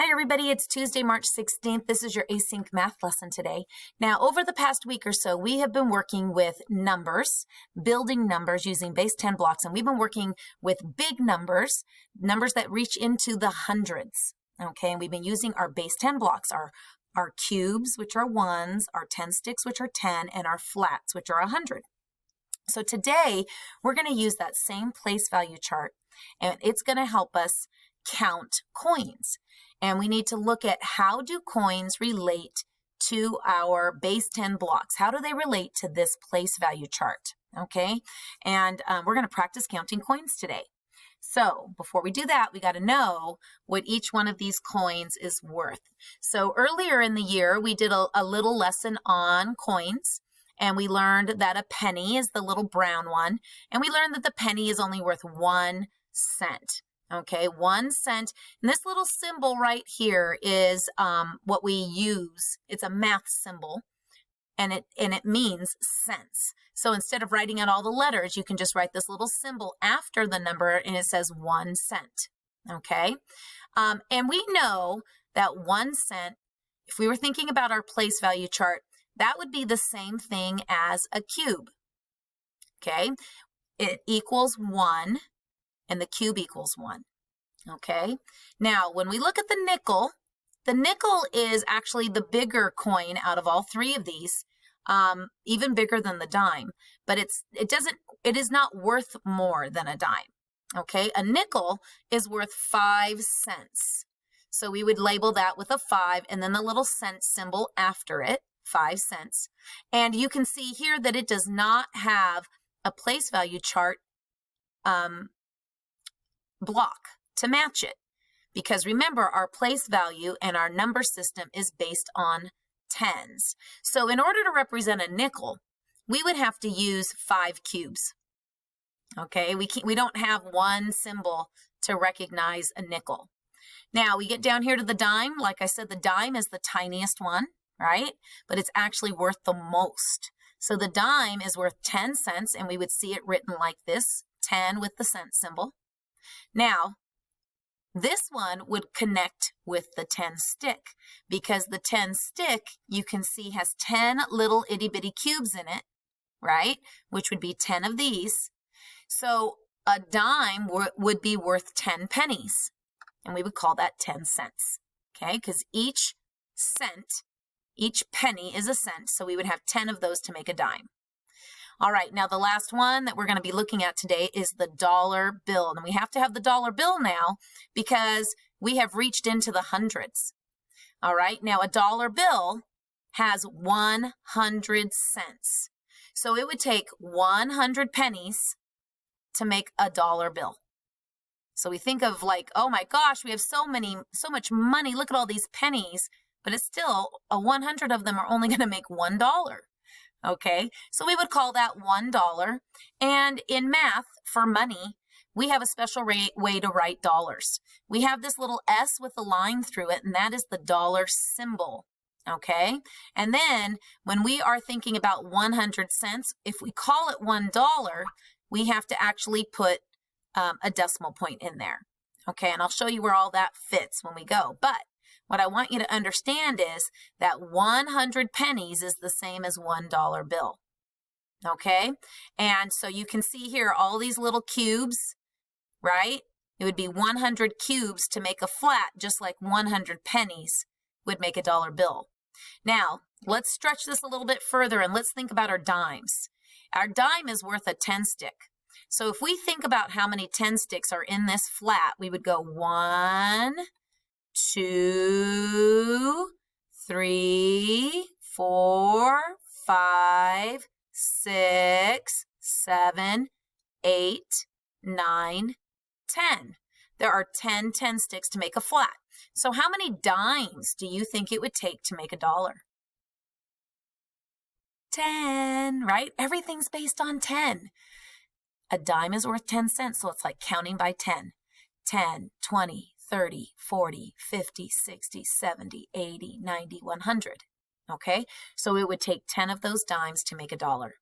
Hi everybody, it's Tuesday, March 16th. This is your Async math lesson today. Now, over the past week or so, we have been working with numbers, building numbers using base 10 blocks, and we've been working with big numbers, numbers that reach into the hundreds. Okay, and we've been using our base 10 blocks, our cubes, which are ones, our 10 sticks, which are 10, and our flats, which are 100. So today, we're going to use that same place value chart, and it's going to help us count coins. And we need to look at how do coins relate to our base 10 blocks? How do they relate to this place value chart? Okay, and we're going to practice counting coins today. So before we do that, we got to know what each one of these coins is worth. So earlier in the year, we did a little lesson on coins. And we learned that a penny is the little brown one. And we learned that the penny is only worth 1 cent. Okay, 1 cent. And this little symbol right here is what we use. It's a math symbol, and it means cents. So instead of writing out all the letters, you can just write this little symbol after the number, and it says 1 cent. Okay, and we know that 1 cent, if we were thinking about our place value chart, that would be the same thing as a cube. Okay, it equals 1. And the cube equals 1. Okay, now when we look at the nickel is actually the bigger coin out of all three of these, even bigger than the dime, but it is not worth more than a dime. Okay, a nickel is worth 5 cents. So we would label that with a 5 and then the little cent symbol after it, 5 cents. And you can see here that it does not have a place value chart block to match it, because remember, our place value and our number system is based on tens. So in order to represent a nickel, we would have to use 5 cubes. Okay, we don't have one symbol to recognize a nickel. Now we get down here to the dime. Like I said, the dime is the tiniest one, right? But it's actually worth the most. So the dime is worth 10 cents, and we would see it written like this, 10 with the cent symbol. Now, this one would connect with the 10 stick, because the 10 stick, you can see, has 10 little itty bitty cubes in it, right? Which would be 10 of these. So a dime would be worth 10 pennies, and we would call that 10 cents, okay? Because each penny is a cent, so we would have 10 of those to make a dime. All right, now the last one that we're going to be looking at today is the dollar bill. And we have to have the dollar bill now because we have reached into the hundreds. All right, now a dollar bill has 100 cents. So it would take 100 pennies to make a dollar bill. So we think of like, oh my gosh, we have so much money. Look at all these pennies, but it's still 100 of them are only going to make $1. Okay, so we would call that $1. And in math, for money, we have a special way to write dollars. We have this little S with a line through it, and that is the dollar symbol. Okay, and then when we are thinking about 100 cents, if we call it $1, we have to actually put a decimal point in there. Okay, and I'll show you where all that fits when we go. But what I want you to understand is that 100 pennies is the same as $1 bill, okay? And so you can see here all these little cubes, right? It would be 100 cubes to make a flat, just like 100 pennies would make a dollar bill. Now, let's stretch this a little bit further and let's think about our dimes. Our dime is worth a 10 stick. So if we think about how many 10 sticks are in this flat, we would go 1, 2, 3, 4, 5, 6, 7, 8, 9, 10. There are 10 sticks to make a flat. So how many dimes do you think it would take to make a dollar? 10, right? Everything's based on 10. A dime is worth 10 cents, so it's like counting by 10. 10, 20, 30, 40, 50, 60, 70, 80, 90, 100. Okay, so it would take 10 of those dimes to make a dollar.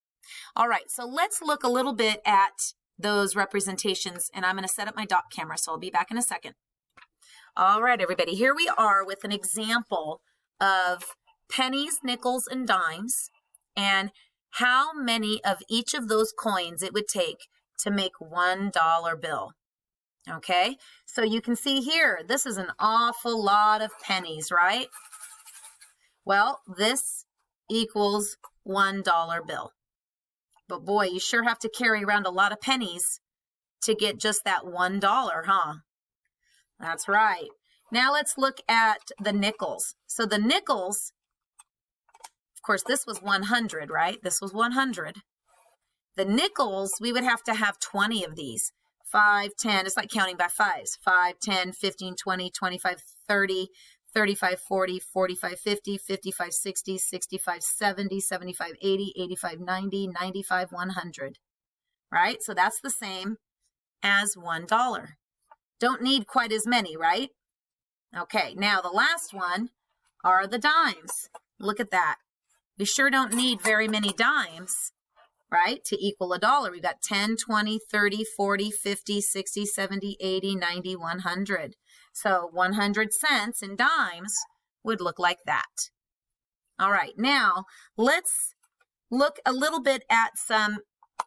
All right, so let's look a little bit at those representations, and I'm going to set up my dock camera, so I'll be back in a second. All right, everybody, here we are with an example of pennies, nickels, and dimes, and how many of each of those coins it would take to make $1 bill. Okay, so you can see here, this is an awful lot of pennies, right? Well, this equals $1 bill. But boy, you sure have to carry around a lot of pennies to get just that $1, huh? That's right. Now let's look at the nickels. So the nickels, of course, this was 100, right? This was 100. The nickels, we would have to have 20 of these. 5, 10, it's like counting by fives. 5, 10, 15, 20, 25, 30, 35, 40, 45, 50, 55, 60, 65, 70, 75, 80, 85, 90, 95, 100, right? So that's the same as $1. Don't need quite as many, right? Okay, now the last one are the dimes. Look at that. We sure don't need very many dimes, right, to equal $1. We've got 10, 20, 30, 40, 50, 60, 70, 80, 90, 100. So 100 cents in dimes would look like that. All right, now let's look a little bit at some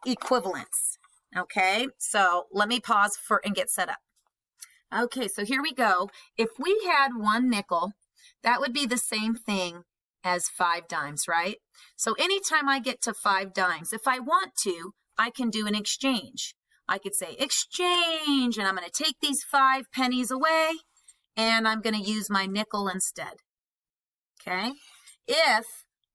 equivalents. Okay, so let me pause and get set up. Okay, so here we go. If we had 1 nickel, that would be the same thing as 5 dimes, right? So anytime I get to 5 dimes, if I want to, I can do an exchange. I could say exchange, and I'm going to take these 5 pennies away, and I'm going to use my nickel instead. Okay? If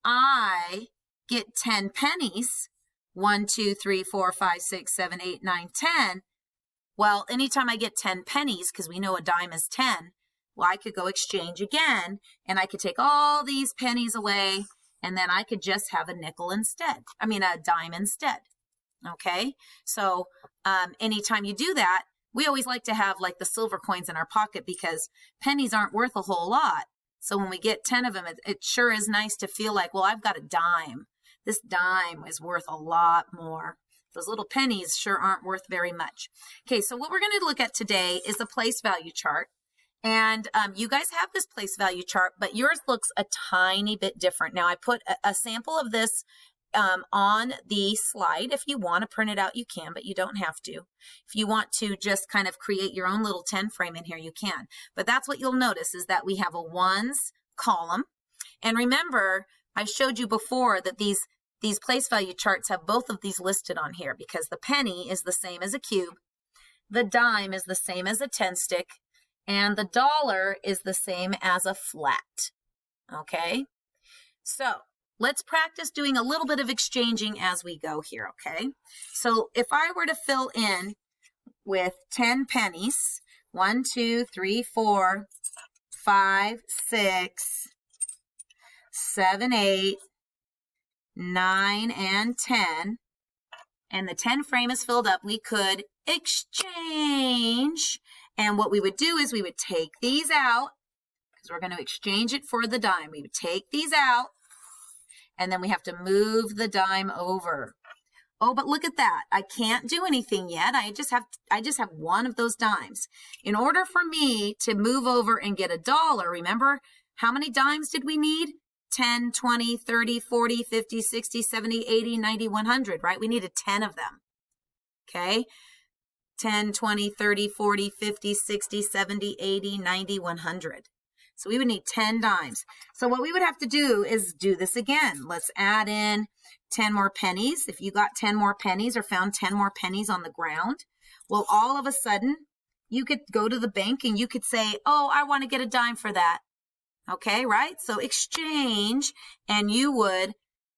I get 10 pennies, 1, 2, 3, 4, 5, 6, 7, 8, 9, 10, well, anytime I get 10 pennies, because we know a dime is 10, well, I could go exchange again, and I could take all these pennies away, and then I could just have a nickel instead. I mean, a dime instead. Okay? So anytime you do that, we always like to have like the silver coins in our pocket because pennies aren't worth a whole lot. So when we get 10 of them, it sure is nice to feel like, well, I've got a dime. This dime is worth a lot more. Those little pennies sure aren't worth very much. Okay, so what we're going to look at today is a place value chart. And you guys have this place value chart, but yours looks a tiny bit different. Now, I put a sample of this on the slide. If you want to print it out, you can, but you don't have to. If you want to just kind of create your own little 10 frame in here, you can. But that's what you'll notice is that we have a ones column. And remember, I showed you before that these place value charts have both of these listed on here because the penny is the same as a cube, the dime is the same as a 10 stick, and the dollar is the same as a flat. Okay? So let's practice doing a little bit of exchanging as we go here, okay? So if I were to fill in with 10 pennies, 1, 2, 3, 4, 5, 6, 7, 8, 9, and 10, and the 10 frame is filled up, we could exchange. And what we would do is we would take these out, because we're going to exchange it for the dime. We would take these out, and then we have to move the dime over. Oh, but look at that. I can't do anything yet. I just have one of those dimes. In order for me to move over and get $1, remember how many dimes did we need? 10, 20, 30, 40, 50, 60, 70, 80, 90, 100, right? We needed 10 of them, okay? 10, 20, 30, 40, 50, 60, 70, 80, 90, 100. So we would need 10 dimes. So what we would have to do is do this again. Let's add in 10 more pennies. If you got 10 more pennies or found 10 more pennies on the ground, well, all of a sudden, you could go to the bank and you could say, oh, I want to get a dime for that. Okay, right? So exchange, and you would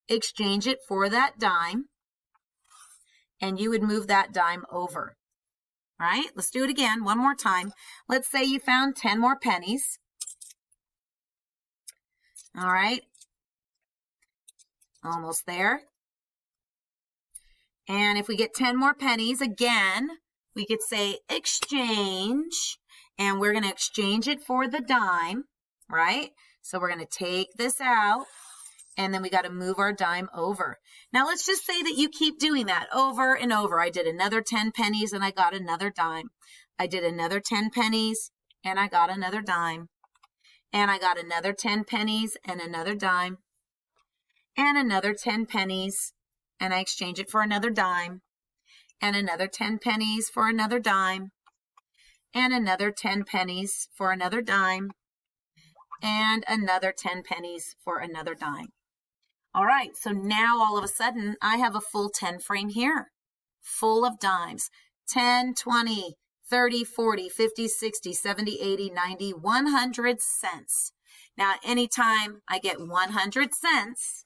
exchange it for that dime, and you would move that dime over. All right, let's do it again one more time. Let's say you found 10 more pennies. All right, almost there. And if we get 10 more pennies, again, we could say exchange, and we're going to exchange it for the dime. Right? So we're going to take this out, and then we got to move our dime over. Now, let's just say that you keep doing that over and over. I did another 10 pennies, and I got another dime. I did another 10 pennies, and I got another dime. And I got another 10 pennies and another dime. And another 10 pennies, and I exchange it for another dime. And another 10 pennies for another dime. And another 10 pennies for another dime. And another 10 pennies for another dime. All right, so now all of a sudden, I have a full 10 frame here, full of dimes. 10, 20, 30, 40, 50, 60, 70, 80, 90, 100 cents. Now, anytime I get 100 cents,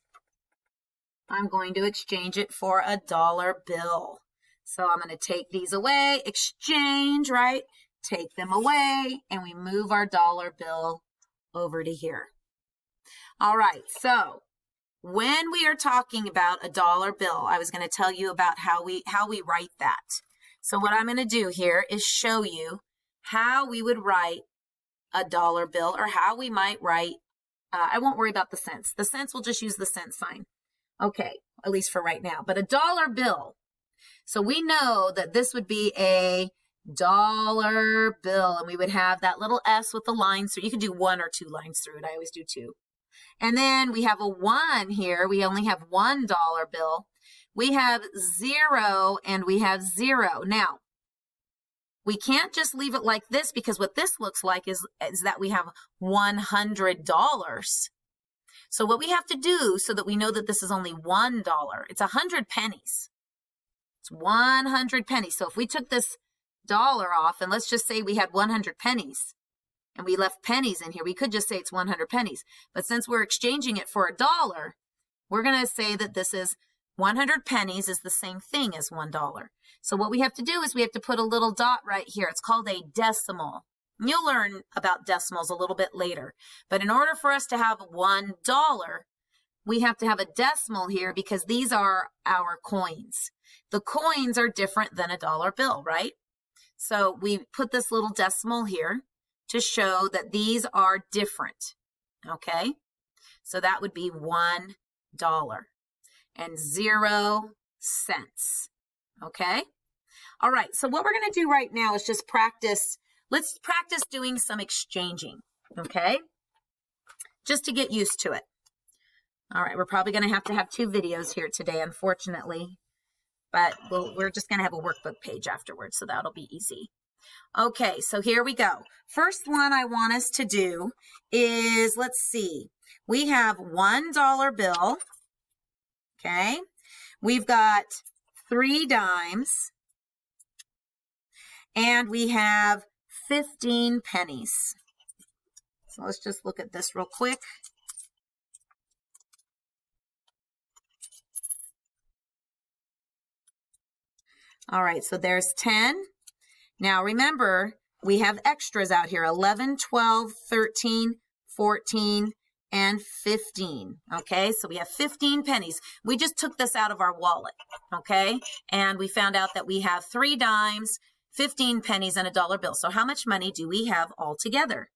I'm going to exchange it for a dollar bill. So I'm going to take these away, exchange, right? Take them away, and we move our dollar bill over to here. All right, so when we are talking about a dollar bill, I was going to tell you about how we write that. So what I'm going to do here is show you how we would write a dollar bill, or how we might write, I won't worry about the cents. The cents, we'll just use the cent sign. Okay, at least for right now. But a dollar bill, so we know that this would be a dollar bill, and we would have that little S with the lines through. You could do 1 or 2 lines through it. I always do 2. And then we have a 1 here. We only have $1 bill. We have 0 and we have 0. Now, we can't just leave it like this, because what this looks like is that we have $100. So what we have to do so that we know that this is only $1, it's 100 pennies. It's 100 pennies. So if we took this dollar off, and let's just say we had 100 pennies, and we left pennies in here, we could just say it's 100 pennies. But since we're exchanging it for a dollar, we're going to say that this is 100 pennies is the same thing as $1. So what we have to do is we have to put a little dot right here. It's called a decimal. You'll learn about decimals a little bit later. But in order for us to have $1, we have to have a decimal here, because these are our coins. The coins are different than a dollar bill, right? So we put this little decimal here to show that these are different, okay? So that would be $1 and 0 cents, okay? All right, so what we're going to do right now is just practice. Let's practice doing some exchanging, okay? Just to get used to it. All right, we're probably going to have 2 videos here today, unfortunately, but we're just going to have a workbook page afterwards, so that'll be easy. Okay, so here we go. First one I want us to do is, let's see, we have $1 bill, okay? We've got 3 dimes, and we have 15 pennies. So let's just look at this real quick. All right, so there's 10. Now remember, we have extras out here, 11, 12, 13, 14, and 15, okay? So we have 15 pennies. We just took this out of our wallet, okay? And we found out that we have 3 dimes, 15 pennies, and a dollar bill. So how much money do we have all together?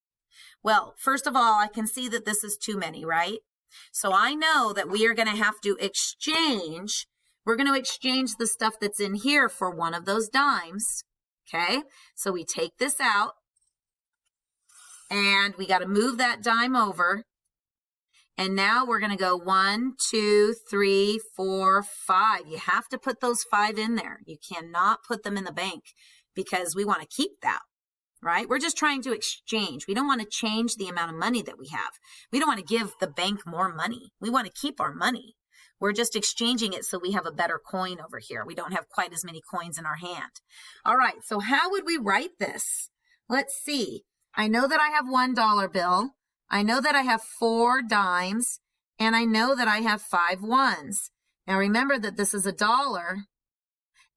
Well, first of all, I can see that this is too many, right? So I know that we are going to have to exchange. We're going to exchange the stuff that's in here for one of those dimes, okay? So we take this out, and we got to move that dime over. And now we're going to go 1, 2, 3, 4, 5. You have to put those 5 in there. You cannot put them in the bank, because we want to keep that, right? We're just trying to exchange. We don't want to change the amount of money that we have. We don't want to give the bank more money. We want to keep our money. We're just exchanging it so we have a better coin over here. We don't have quite as many coins in our hand. All right, so how would we write this? Let's see. I know that I have $1 bill. I know that I have 4 dimes, and I know that I have 5 ones. Now remember that this is a dollar,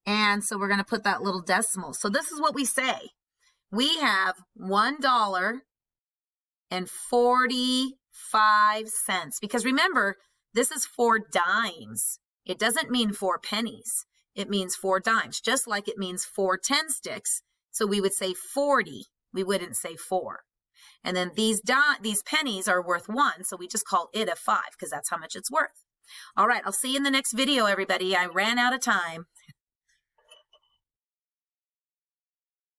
and so we're going to put that little decimal. So this is what we say. We have $1 and 45 cents, because remember, this is 4 dimes. It doesn't mean 4 pennies. It means 4 dimes, just like it means 4 10 sticks. So we would say 40. We wouldn't say 4. And then these pennies are worth 1, so we just call it a 5, because that's how much it's worth. All right, I'll see you in the next video, everybody. I ran out of time.